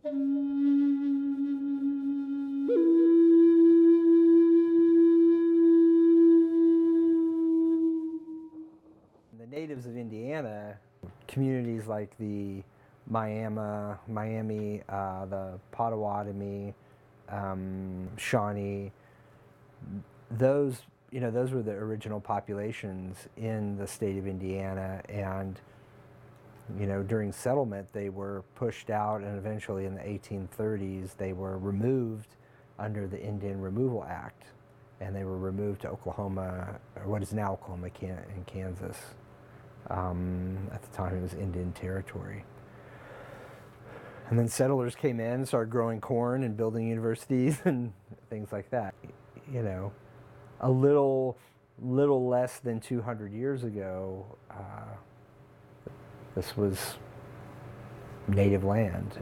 The natives of Indiana, communities like the Miami, the Potawatomi, Shawnee, those were the original populations in the state of Indiana, and during settlement they were pushed out, and eventually in the 1830s they were removed under the Indian Removal Act, and they were removed to Oklahoma, or what is now Oklahoma and Kansas. At the time it was Indian Territory. And then settlers came in and started growing corn and building universities and things like that. A little less than 200 years ago, this was native land.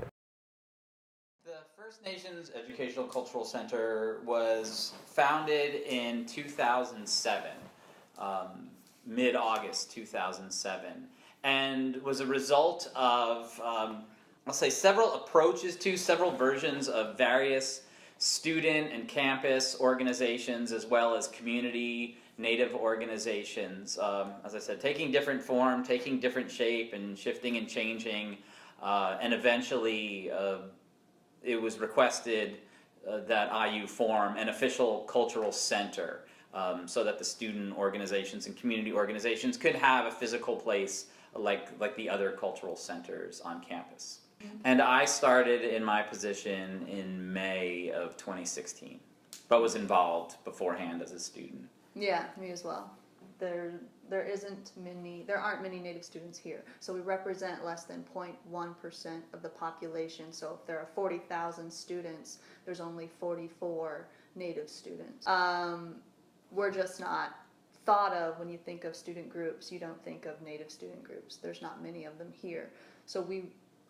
The First Nations Educational Cultural Center was founded in 2007, mid-August 2007, and was a result of, I'll say, several approaches to, several versions of various student and campus organizations, as well as community native organizations. As I said, taking different form, taking different shape, and shifting and changing, and eventually it was requested that IU form an official cultural center, so that the student organizations and community organizations could have a physical place like the other cultural centers on campus. And I started in my position in May of 2016, but was involved beforehand as a student. Yeah, me as well. There aren't many Native students here, so we represent less than 0.1% of the population. So if there are 40,000 students, there's only 44 Native students. We're just not thought of when you think of student groups. You don't think of Native student groups. There's not many of them here. So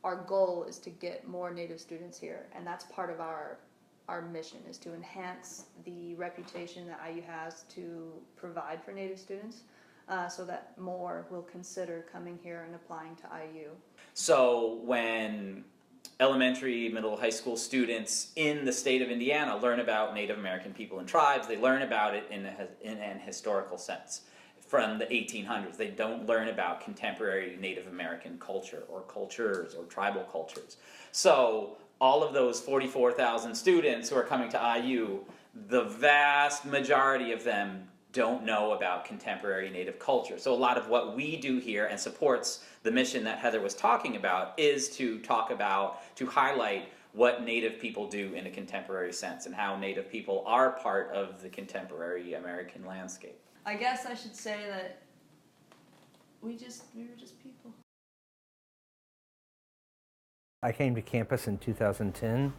our goal is to get more Native students here, and that's part of our mission, is to enhance the reputation that IU has to provide for Native students, so that more will consider coming here and applying to IU. So when elementary, middle, high school students in the state of Indiana learn about Native American people and tribes, they learn about it in an historical sense. From the 1800s. They don't learn about contemporary Native American culture or cultures or tribal cultures. So all of those 44,000 students who are coming to IU, the vast majority of them don't know about contemporary Native culture. So a lot of what we do here, and supports the mission that Heather was talking about, is to highlight what Native people do in a contemporary sense, and how Native people are part of the contemporary American landscape. I guess I should say that we were just people. I came to campus in 2010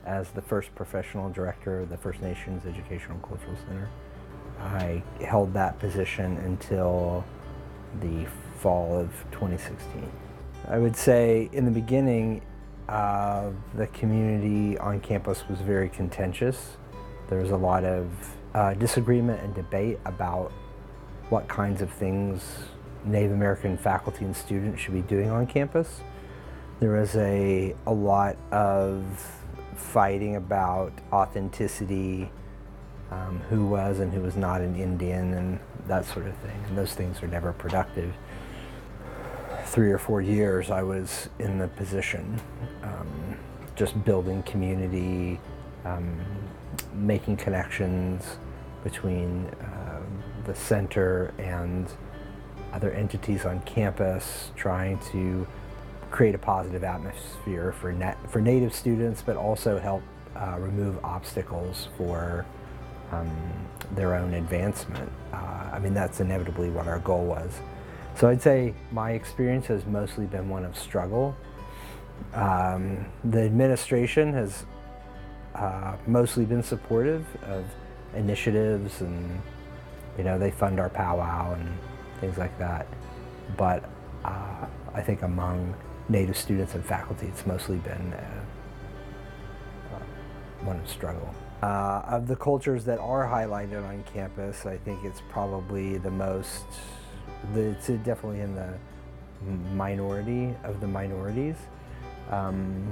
as the first professional director of the First Nations Educational Cultural Center. I held that position until the fall of 2016. I would say in the beginning, the community on campus was very contentious. There was a lot of disagreement and debate about what kinds of things Native American faculty and students should be doing on campus. There was a lot of fighting about authenticity, who was and who was not an Indian, and that sort of thing. And those things are never productive. 3 or 4 years I was in the position, just building community, making connections between the center and other entities on campus, trying to create a positive atmosphere for Native students, but also help remove obstacles for their own advancement. I mean, that's inevitably what our goal was. So I'd say my experience has mostly been one of struggle. The administration has mostly been supportive of initiatives, and they fund our powwow and things like that. But I think among Native students and faculty, it's mostly been one of struggle. Of the cultures that are highlighted on campus, I think it's probably it's definitely in the minority of the minorities.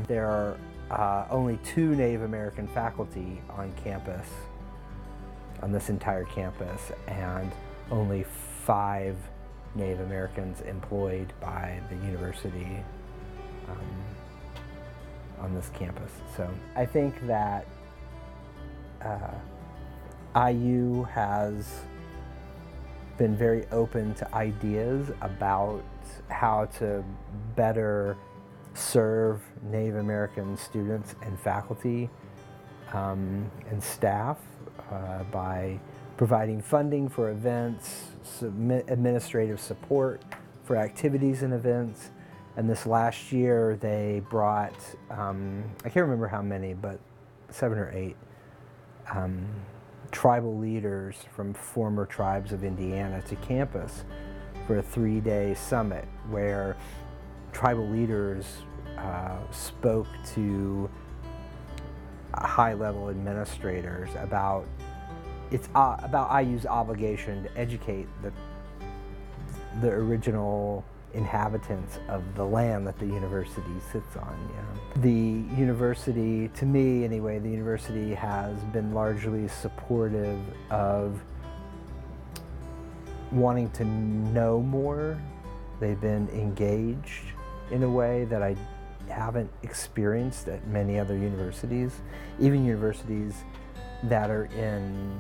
There only 2 Native American faculty on campus, on this entire campus, and only 5 Native Americans employed by the university on this campus. So I think that IU has been very open to ideas about how to better serve Native American students and faculty and staff by providing funding for events, administrative support for activities and events. And this last year they brought, I can't remember how many, but 7 or 8 tribal leaders from former tribes of Indiana to campus for a 3-day summit where tribal leaders spoke to high-level administrators about IU's obligation to educate the original inhabitants of the land that the university sits on. You know. The university, to me anyway, the university has been largely supportive of wanting to know more. They've been engaged in a way that I haven't experienced at many other universities, even universities that are in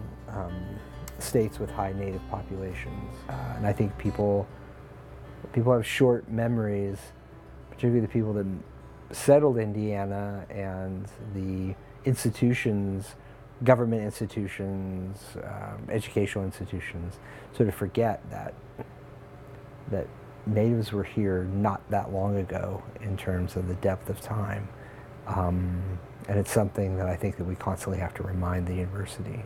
states with high Native populations. And I think people have short memories, particularly the people that settled Indiana and the institutions, government institutions, educational institutions, sort of forget that Natives were here not that long ago in terms of the depth of time. And it's something that I think that we constantly have to remind the university.